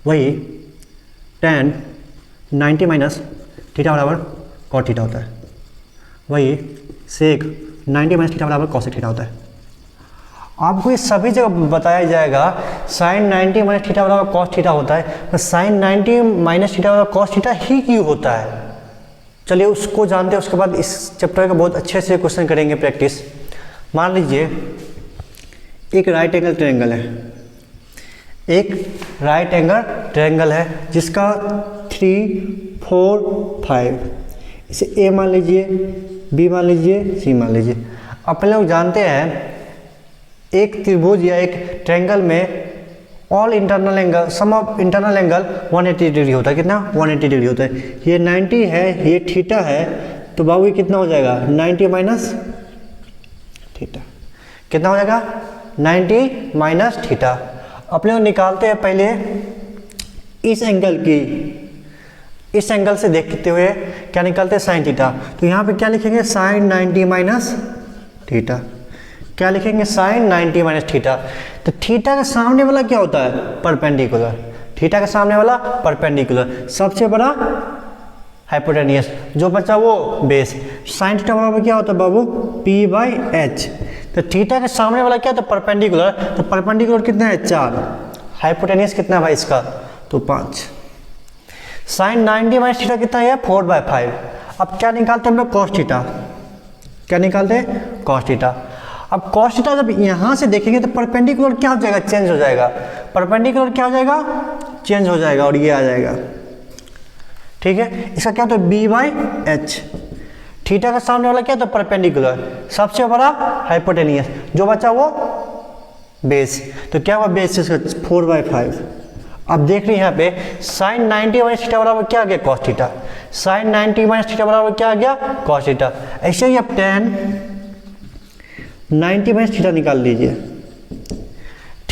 वही tan 90 minus theta बराबर cot theta होता है, वही सेक 90 माइनस थीटा बराबर कॉसेक थीटा होता है। आपको ये सभी जगह बताया जाएगा साइन 90 माइनस थीटा बराबर कॉस थीटा होता है, तो साइन 90 माइनस थीटा बराबर कॉस थीटा ही क्यों होता है। चलिए उसको जानते हैं, उसके बाद इस चैप्टर का बहुत अच्छे से क्वेश्चन करेंगे प्रैक्टिस। मान लीजिए एक राइट एंगल ट्रायंगल है, एक राइट एंगल ट्रायंगल है जिसका 3, 4, 5, इसे ए मान लीजिए, बी मान लीजिए, सी मान लीजिए। अपन लोग जानते हैं एक त्रिभुज या एक ट्रायंगल में all internal angle, sum of internal angle 180 degree होता है। कितना? 180 डिग्री होता है। ये 90 है, ये थीटा है, तो बाबू ये कितना हो जाएगा? 90 माइनस थीटा। कितना हो जाएगा? 90 माइनस थीटा। अपने लोग निकालते हैं पहले इस एंगल की, इस एंगल से देखते हुए क्या निकालते हैं? Sine theta. तो यहाँ पे क्या लिखेंगे? Sine 90 minus theta. क्या लिखेंगे? Sine 90 minus theta. तो थीटा के सामने वाला क्या होता है? परपेंडिकुलर। थीटा के सामने वाला परपेंडिकुलर, सबसे बड़ा हाइपोटेनियस, जो बचा वो बेस। साइन थीटा बराबर क्या होता है बाबू? p/h। तो थीटा के सामने वाला क्या होता है? परपेंडिकुलर। तो परपेंडिकुलर कितना है? 4। हाइपोटेनियस कितना है भाई इसका? तो 5। साइन 90 माइनस थीटा कितना है? 4/5। अब क्या निकालते हैं हम लोग? Cos theta. क्या निकालते हैं? Cos theta. अब कॉस थीटा जब यहाँ से देखेंगे तो परपेंडिकुलर क्या हो जाएगा? चेंज हो जाएगा। परपेंडिकुलर क्या हो जाएगा? चेंज हो जाएगा और ये आ जाएगा। ठीक है, इसका क्या होता है? b/h। थीटा का सामने वाला क्या होता है? परपेंडिकुलर, सबसे बड़ा हाइपोटेनियस, जो बचा वो बेस। तो क्या हुआ? बेस इसका 4/5। अब देख रहे हैं यहाँ पे साइन 90 माइनस थीटा बराबर क्या आ गया? Cos theta. Sine 90 minus theta बराबर क्या आ गया? Cos theta. ऐसे ही अब tan 90 माइनस थीटा निकाल लीजिए।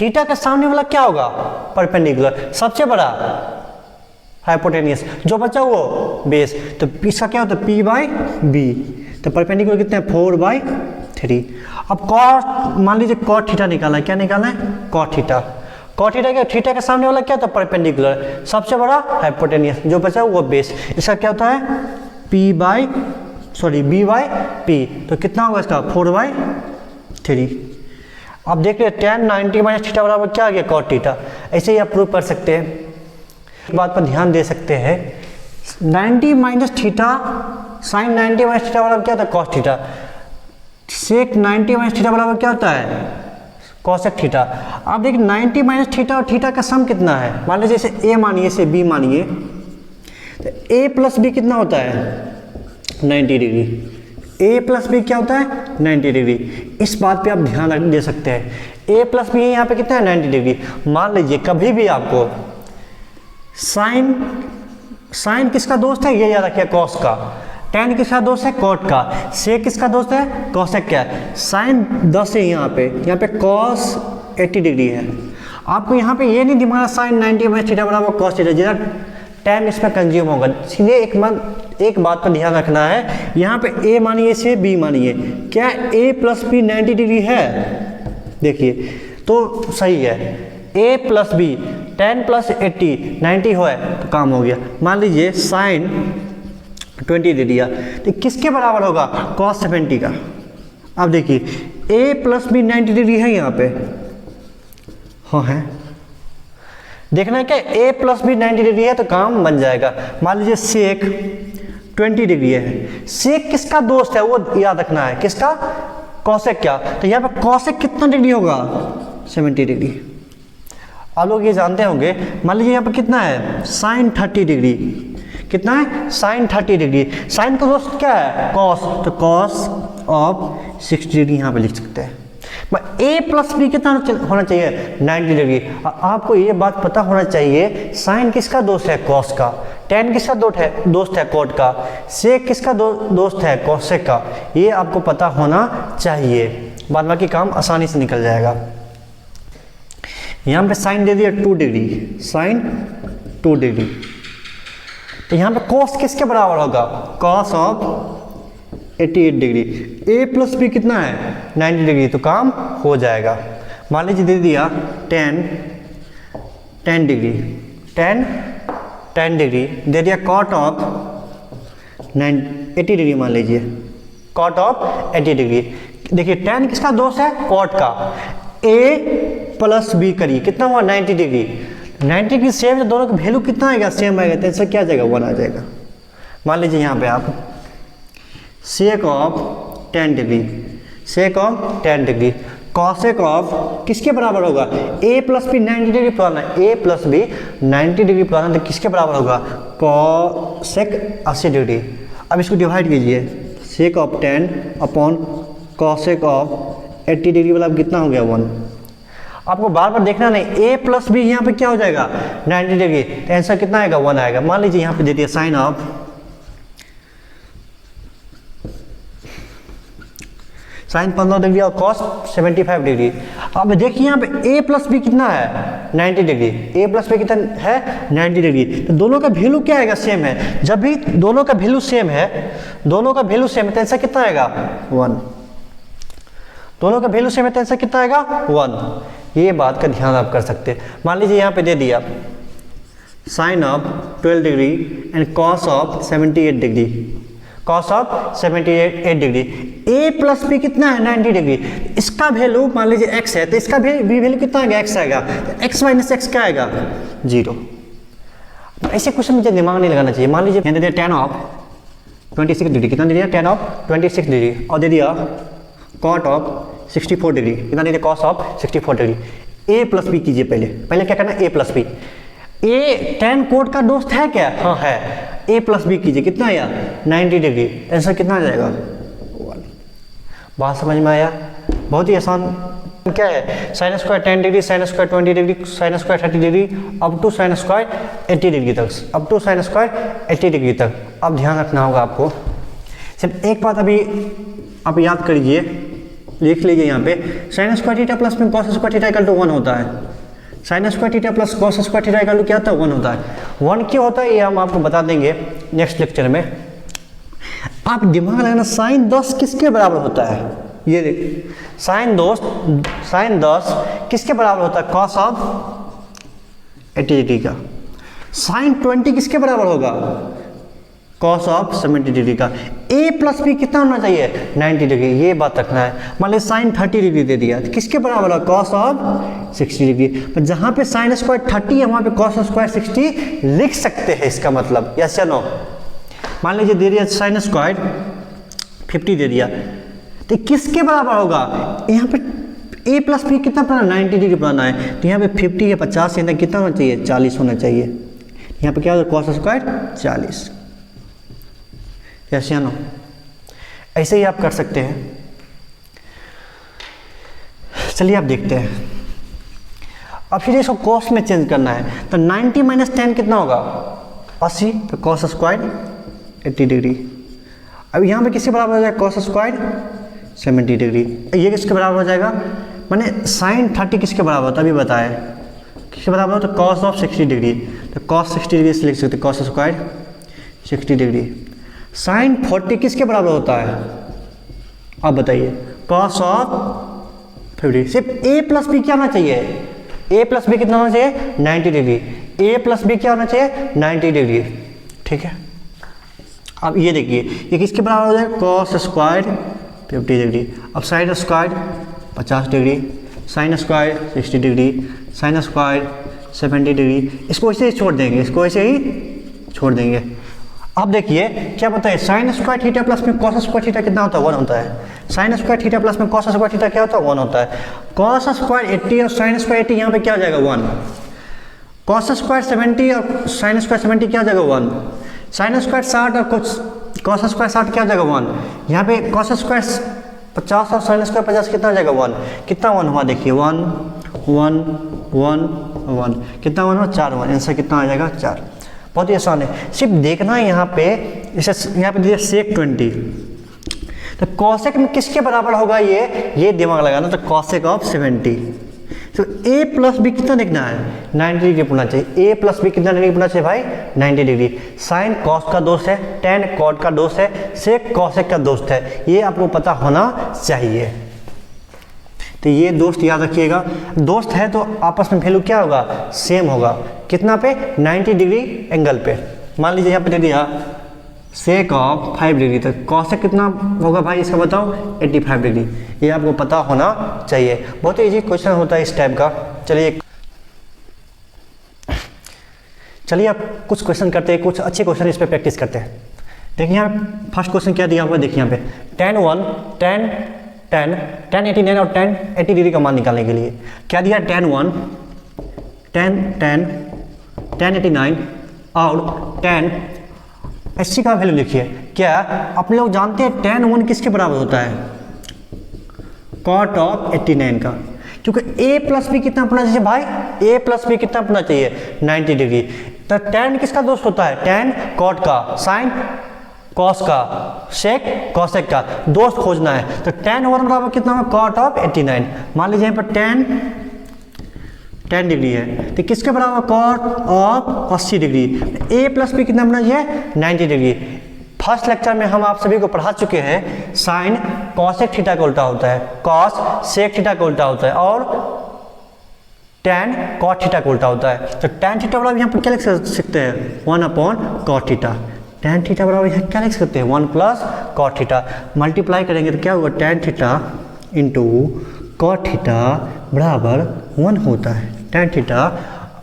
थीटा के सामने वाला क्या होगा? परपेंडिकुलर, सबसे बड़ा हाइपोटेनियस, जो बचा वो बेस। तो इसका क्या होता है? p/b। तो परपेंडिकुलर कितना है? 4/3। अब कॉस, मान लीजिए कॉट थीटा निकालना है। क्या निकालना है? Cot theta. कॉट थीटा क्या? थीटा के सामने वाला क्या होता है? परपेंडिकुलर, सबसे बड़ा हाइपोटेनियस, जो बचा वो बेस। इसका क्या होता है? b/p। तो कितना होगा इसका? 4/3। अब देख रहे हैं tan 90 माइनस थीटा बराबर क्या आ गया? Cot theta. ऐसे ही आप प्रूव कर सकते हैं। एक बात पर ध्यान दे सकते हैं, 90 minus theta, sine 90 minus theta बराबर क्या होता है? Cos theta. Sec 90 minus theta बराबर क्या होता है? Cosec theta. अब देखिए 90 माइनस थीटा और थीटा का सम कितना है? मान लीजिए जैसे a मानिए, इसे b मानिए, तो a प्लस b कितना होता है? 90 डिग्री। a प्लस बी क्या होता है? 90 डिग्री। इस बात पे आप ध्यान दे सकते हैं। a प्लस बी यहाँ पे कितना है? 90 डिग्री। मान लीजिए कभी भी आपको साइन किसका दोस्त है? ये याद रखिए, कॉस का। tan किसका दोस्त है? कॉट का। सेक किसका दोस्त है? कॉसेक। क्या है? साइन 10 है यहाँ पे कॉस 80 डिग्री है। आपको यहाँ पे ये नहीं दिमाग साइन 90 माइनस थीटा बराबर कॉस थीटा, जिधर tan इसमें कंज्यूम होगा। सीधे एक बात पर ध्यान रखना है, यहाँ पे a मानिए, से b मानिए। क्या a प्लस बी 90 डिग्री है? देखिए तो सही है। a प्लस बी 10 प्लस 80 90 हो है तो काम हो गया। मान लीजिए साइन 20 दे दिया, तो किसके बराबर होगा? कॉस 70 का। अब देखिए a प्लस बी 90 डिग्री है यहाँ पे, हाँ है। देखना है क्या? a प्लस बी 90 डिग्री है तो काम बन जाएगा। मान लीजिए सेक 20 डिग्री है। सेक किसका दोस्त है वो याद रखना है। किसका? कॉसेक। क्या? तो यहाँ पे कॉसेक कितना डिग्री होगा? 70 डिग्री। आप लोग ये जानते होंगे। मान लीजिए यहाँ पे कितना है? Sine 30 degree. कितना है? Sine 30 degree. साइन का दोस्त क्या है? कॉस। तो कॉस ऑफ 60 डिग्री यहाँ पे लिख सकते हैं। a प्लस बी कितना होना चाहिए? 90 डिग्री। आपको ये बात पता होना चाहिए साइन किसका दोस्त है? कॉस का। tan किसका दोस्त है? कॉट का। सेक किसका दोस्त है? कॉसेक का। ये आपको पता होना चाहिए, बाद बाकी काम आसानी से निकल जाएगा। यहाँ पे साइन दे दिया 2 डिग्री, साइन 2 डिग्री। तो यहाँ पे कॉस किसके बराबर होगा? Cos of 88 degree. a plus B कितना है? 90 डिग्री। तो काम हो जाएगा। मान लीजिए दे दिया 10 डिग्री, 10 डिग्री दे दिया कॉट ऑफ 80 डिग्री मान लीजिए, कॉट ऑफ 80 डिग्री। देखिए tan किसका दोस्त है, कॉट का। a प्लस बी करिए, कितना हुआ 90 डिग्री। 90 डिग्री सेम, दोनों का वैल्यू कितना आएगा, सेम आएगा, तो इससे क्या आ जाएगा 1 आ जाएगा। मान लीजिए यहाँ पे आप sake of 10 degree, sake of 10 degree, cosec of किसके बराबर होगा, a प्लस बी 90 डिग्री पुराना है, a प्लस बी 90 डिग्री पुराना, तो किसके बराबर होगा, कॉसेक 80 डिग्री। अब इसको डिवाइड कीजिए, sake of 10 upon cosec of 80 degree वाला कितना हो गया 1। आपको बार बार देखना नहीं, a प्लस बी यहाँ पे क्या हो जाएगा 90 डिग्री, तो आंसर कितना आएगा 1 आएगा। मान लीजिए यहाँ पे दे दिया साइन ऑफ साइन 15 डिग्री और कॉस 75 डिग्री। अब देखिए यहाँ पे a प्लस बी कितना है 90 डिग्री, a प्लस बी कितना है 90 डिग्री, तो दोनों का वैल्यू क्या आएगा, सेम है। जब भी दोनों का वैल्यू सेम है, दोनों का वैल्यू सेम है, तो आंसर कितना आएगा 1। दोनों का वैल्यू सेम है, तो आंसर कितना आएगा 1। ये बात का ध्यान आप कर सकते हैं। मान लीजिए यहाँ पे दे दिया sine of 12 degree and cos of 78 degree, cos of 78 degree. a plus B कितना है 90 डिग्री, इसका वैल्यू मान लीजिए x है, तो इसका भी वैल्यू कितना आएगा x आएगा, तो x माइनस एक्स क्या आएगा 0। ऐसे क्वेश्चन मुझे दिमाग नहीं लगाना चाहिए। मान लीजिए दे दिया tan ऑफ 26 डिग्री, कितना दे दिया tan ऑफ 26 डिग्री, और दे दिया कॉट ऑफ 64 डिग्री, कितना दे दिया cos of 64 degree. a plus B कीजिए, पहले क्या करना है, a plus B. a tan cot का दोस्त है क्या, हाँ है, a प्लस बी कीजिए, कितना आया 90 डिग्री, आंसर कितना आ जाएगा 1। बात समझ में आया, बहुत ही आसान। क्या है, sine square 10 degree, sine square 20 degree, sine square 30 degree, up to sine square 80 degree तक, up to sine square 80 degree तक। अब ध्यान रखना होगा आपको, सिर्फ एक बात अभी आप याद करिए, लिख लीजिए यहाँ पे, साइन स्क्वायर थीटा प्लस में cos square theta equal to 1 होता है। Sine square theta plus cos square theta equal to क्या होता है 1 होता है। 1 क्यों होता है ये हम आपको बता देंगे नेक्स्ट लेक्चर में। आप दिमाग लगाना, साइन 10 किसके बराबर होता है, ये देख, साइन 10 किसके बराबर होता है, कॉस ऑफ 80 डिग्री का। साइन 20 किसके बराबर होगा, कॉस ऑफ 70 डिग्री का। a प्लस बी कितना होना चाहिए 90 डिग्री, ये बात रखना है। मान लीजिए साइन 30 डिग्री दे दिया, तो किसके बराबर है, कॉस ऑफ 60 डिग्री। तो जहाँ पे साइन स्क्वायर 30 है वहाँ पे कॉस स्क्वायर 60 लिख सकते हैं, इसका मतलब, यस या नो। मान लीजिए दे दिया साइन स्क्वायर 50 दे दिया, तो किसके बराबर होगा, यहाँ पे a प्लस बी कितना पुराना 90 डिग्री पुराना है, तो यहाँ पे 50 या 50 या कितना होना चाहिए 40 होना चाहिए। यहाँ पे क्या होगा कॉस स्क्वायर 40, यस या नो। ऐसे ही आप कर सकते हैं। चलिए आप देखते हैं। अब फिर इसको कॉस में चेंज करना है, तो 90 माइनस 10 कितना होगा 80, तो कॉस स्क्वायर 80 डिग्री। अब यहाँ पे किसके बराबर हो जाएगा, कॉस स्क्वायर 70 डिग्री। ये किसके बराबर हो जाएगा, मैंने साइन 30 किसके बराबर होता है अभी बताया, किसके बराबर होता है, तो कॉस ऑफ 60 डिग्री, तो कॉस 60 डिग्री से लिख सकते, कॉस स्क्वायर 60 डिग्री। साइन 40 किसके बराबर होता है, आप बताइए, कॉस ऑफ 50। सिर्फ a प्लस बी क्या होना चाहिए, a प्लस बी कितना होना चाहिए 90 डिग्री, a प्लस बी क्या होना चाहिए 90 डिग्री, ठीक है। अब ये देखिए, ये किसके बराबर हो जाए, कॉस स्क्वायर 50 डिग्री। अब sine square 50 degree, sine square 60 degree, sine square 70 degree. इसको ऐसे ही छोड़ देंगे, इसको ऐसे ही छोड़ देंगे। अब देखिए क्या बताइए, साइन स्क्वायर थीटा प्लस में कॉस स्क्वायर थीटा कितना होता है 1 होता है। साइन स्क्वायर थीटा प्लस में कॉस स्क्वायर थीटा क्या होता है 1 होता है। कॉस स्क्वायर 80 और साइन स्क्वायर 80 यहाँ पे क्या हो जाएगा 1। कॉस स्क्वायर 70 और साइन स्क्वायर 70 क्या हो जाएगा 1। साइन स्क्वायर 60 और कॉस स्क्वायर 60 क्या हो जाएगा 1। यहाँ पे कॉस स्क्वायर 50 और साइन स्क्वायर 50 कितना हो जाएगा 1। कितना 1 हुआ देखिए 1 1 1 1, कितना 1 हुआ 4 1। आंसर कितना आ जाएगा 4। बहुत ही आसान है, सिर्फ देखना है यहाँ पे, जैसे यहाँ पे दिया सेक 20, तो कॉसेक में किसके बराबर होगा ये दिमाग लगाना, तो कॉसेक ऑफ 70। तो a प्लस बी कितना देखना है 90 डिग्री होना चाहिए। a प्लस बी कितना डिग्री होना चाहिए भाई 90 डिग्री। साइन कॉस का दोस्त है, टेन कॉट का दोस्त है, सेक कॉसेक का दोस्त है, ये आपको पता होना चाहिए। तो ये दोस्त याद रखिएगा, दोस्त है तो आपस में वैल्यू क्या होगा, सेम होगा। कितना पे, 90 डिग्री एंगल पे। मान लीजिए यहाँ पे दे दिया सेक ऑफ 5 डिग्री, तो कॉसेक कितना होगा भाई इसका बताओ, 85 डिग्री। ये आपको पता होना चाहिए, बहुत ईजी क्वेश्चन होता है इस टाइप का। चलिए अब कुछ क्वेश्चन करते हैं, कुछ अच्छे क्वेश्चन इस पर प्रैक्टिस करते हैं। देखिए यहाँ फर्स्ट क्वेश्चन क्या दिया हुआ है, देखिए यहाँ पे tan 1, tan 89 और tan 80 डिग्री का मान निकालने के लिए क्या दिया, tan 1, tan 89 और tan 80 का वैल्यू लिखिए। क्या आप लोग जानते हैं tan 1 किसके बराबर होता है, cot ऑफ 89 का, क्योंकि a प्लस बी कितना अपना चाहिए भाई, a प्लस बी कितना अपना चाहिए, 90 डिग्री। तो tan किसका दोस्त होता है, tan cot का, sin cos का, sec cosec का दोस्त खोजना है। तो tan 1 बराबर कितना होगा, cot ऑफ 89। मान लीजिए यहाँ पर tan डिग्री है तो किसके बराबर, cot of 80 degree. a plus B कितना अपना चाहिए, 90 डिग्री। फर्स्ट लेक्चर में हम आप सभी को पढ़ा चुके हैं साइन cosec थीटा का उल्टा होता है, cos sec थीटा का उल्टा होता है और tan cot थीटा का उल्टा होता है। तो tan थीटा बराबर यहाँ पर क्या लिख सकते हैं, 1/cot थीटा। tan थीटा बराबर यहाँ क्या लिख सकते हैं, 1 प्लस cot थीटा। मल्टीप्लाई करेंगे तो क्या होगा, tan theta into cot theta बराबर 1 होता है। tan theta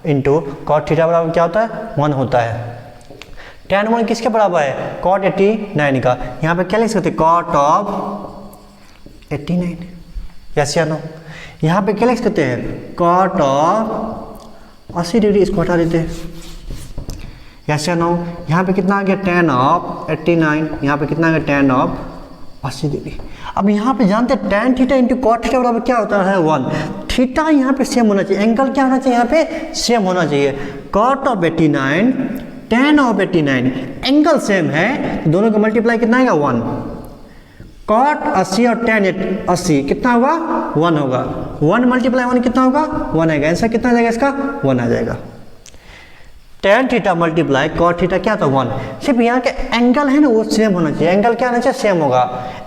into cot theta बराबर क्या होता है, 1 होता है। tan 1 किसके बराबर है, cot 89 का। यहाँ पे क्या लिख सकते हैं, cot ऑफ 89, यस या नो। यहाँ पे क्या लिख सकते हैं, cot ऑफ 80 डिग्री, इसको हटा देते हैं, यस या नो। यहाँ पे कितना आ गया, tan ऑफ 89, यहाँ पे कितना आ गया, tan ऑफ 80 डिग्री। अब यहाँ पे जानते हैं tan theta into cot theta बराबर क्या होता है, 1। थीटा यहाँ पे सेम होना चाहिए, एंगल क्या होना चाहिए, यहाँ पे सेम होना चाहिए। cot of 89, tan of 89, angle same है तो दोनों का मल्टीप्लाई कितना आएगा, 1। cot 80 और tan 80 कितना होगा, 1 होगा। 1 मल्टीप्लाई 1 कितना होगा, 1 आएगा। आंसर कितना आ जाएगा इसका, 1 आ जाएगा। tan theta multiply cot theta क्या था, 1। सिर्फ यहाँ के एंगल है ना वो सेम होना चाहिए, एंगल क्या होना चाहिए, सेम होगा।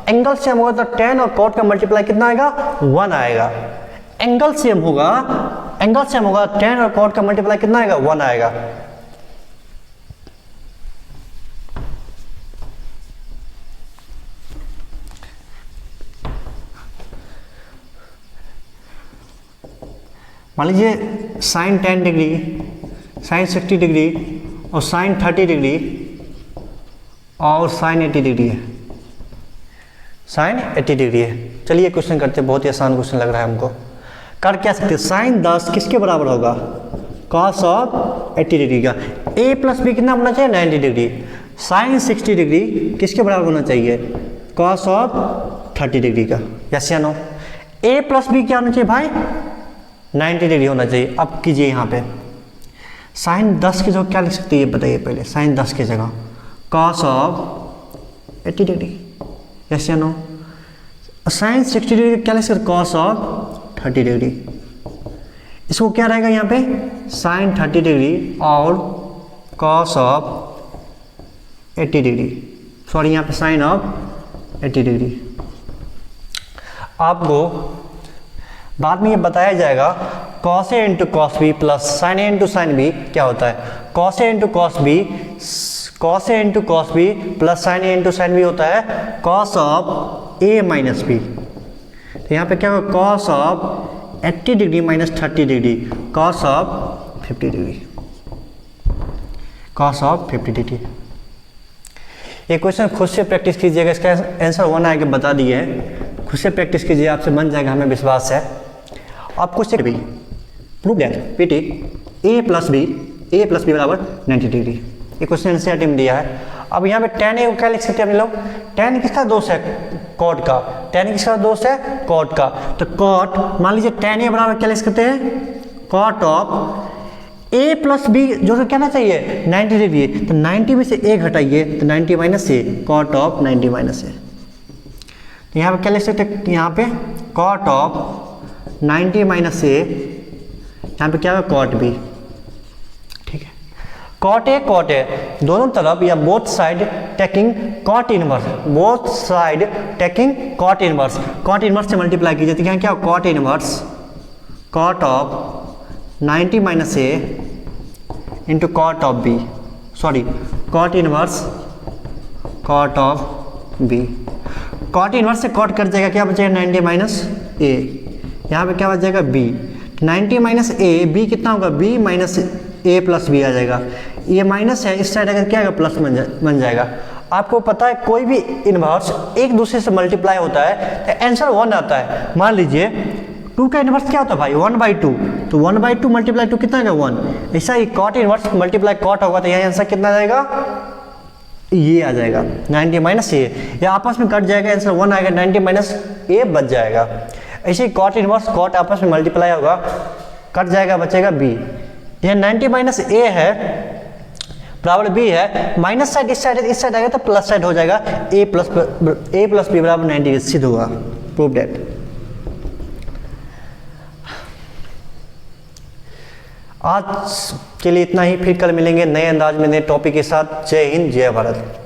एंगल सेम होगा तो tan और cot का मल्टीप्लाई कितना आएगा, 1 आएगा। एंगल सेम होगा tan और cot का मल्टीप्लाई कितना आएगा, 1 आएगा। मान लीजिए साइन 10 डिग्री, साइन 60 डिग्री और साइन 30 डिग्री और साइन 80 डिग्री है, साइन 80 डिग्री है। चलिए क्वेश्चन करते हैं, बहुत ही आसान क्वेश्चन लग रहा है हमको। कर क्या सकते हैं, साइन 10 किसके बराबर होगा, कॉस ऑफ 80 डिग्री का। a प्लस बी कितना होना चाहिए, 90 डिग्री। साइन 60 डिग्री किसके बराबर होना चाहिए, कॉस ऑफ 30 डिग्री का, यस या नो। a प्लस बी क्या होना चाहिए भाई, 90 डिग्री होना चाहिए। अब कीजिए यहाँ पे साइन 10 की जगह क्या लिख सकते हैं, ये बताइए पहले। साइन 10 की जगह कॉस ऑफ 80 डिग्री, यस या नो। साइन 60 डिग्री क्या लिख सकते, कॉस ऑफ 30 डिग्री। इसको क्या रहेगा यहाँ पे, साइन 30 डिग्री और कॉस ऑफ 80 डिग्री, सॉरी यहाँ पे साइन ऑफ 80 डिग्री। आपको बाद में ये बताया जाएगा cos a into cos B plus sine A into sine B क्या होता है। cos a into cos B, cos a into cos B plus sine A into sine B होता है cos of a minus B. तो यहाँ पे क्या होगा, cos of 80 degree minus 30 degree, cos of 50 degree, cos of 50 degree. ये question खुद से प्रैक्टिस कीजिएगा, इसका आंसर 1 आएगा बता दिए हैं, खुद से प्रैक्टिस कीजिए, आपसे बन जाएगा, हमें विश्वास है। आपको से भी प्रूव दैट पीटी a प्लस बी बराबर 90 डिग्री, ये क्वेश्चन एनसीईआरटी में दिया है। अब यहाँ पे tan a को क्या लिख सकते हैं हम लोग, tan किसका दोस्त है, cot का। tan किसका दोस्त है, cot का। तो cot मान लीजिए tan a बराबर क्या लिख सकते हैं, cot of a plus B जो क्या ना चाहिए 90 डिग्री, तो 90 में से a घटाइए तो 90 minus a, cot of 90 minus a। तो यहाँ पे क्या लिख सकते हैं, यहाँ पे cot ऑफ 90 माइनस a, यहाँ पे क्या होगा cot b, ठीक है। कॉट ए दोनों तरफ या both side taking cot inverse, both side taking cot inverse, cot inverse से मल्टीप्लाई की जाती है क्या, cot inverse cot of 90 minus A into cot of B, sorry cot inverse cot of B, cot inverse से cot कर जाएगा, क्या बचेगा 90 माइनस ए, यहाँ पे क्या बच जाएगा बी, 90 माइनस ए, बी कितना होगा बी माइनस ए प्लस बी आ जाएगा, ये माइनस है इस साइड अगर क्या आएगा प्लस बन जाएगा। आपको पता है कोई भी इन्वर्स एक दूसरे से मल्टीप्लाई होता है तो आंसर 1 आता है। मान लीजिए 2 का इन्वर्स क्या होता है भाई 1/2, तो 1/2 मल्टीप्लाई 2 कितना आएगा 1, ऐसा ही कॉट इन्वर्स मल्टीप्लाई कॉट होगा तो यहाँ आंसर कितना आ जाएगा, ये आ जाएगा 90 माइनस ए, या आपस में कट जाएगा आंसर 1 आएगा, 90 माइनस ए बच जाएगा। ऐसे ही कॉट इनवर्स कॉट आपस में मल्टीप्लाई होगा, कट जाएगा बचेगा बी, यह 90 माइनस ए है बराबर बी है, माइनस साइड इस साइड आएगा तो प्लस साइड हो जाएगा, ए प्लस बी बराबर 90 सिद्ध हुआ, प्रूव दैट। आज के लिए इतना ही, फिर कल मिलेंगे नए अंदाज में नए टॉपिक के साथ। जय हिंद जय भारत।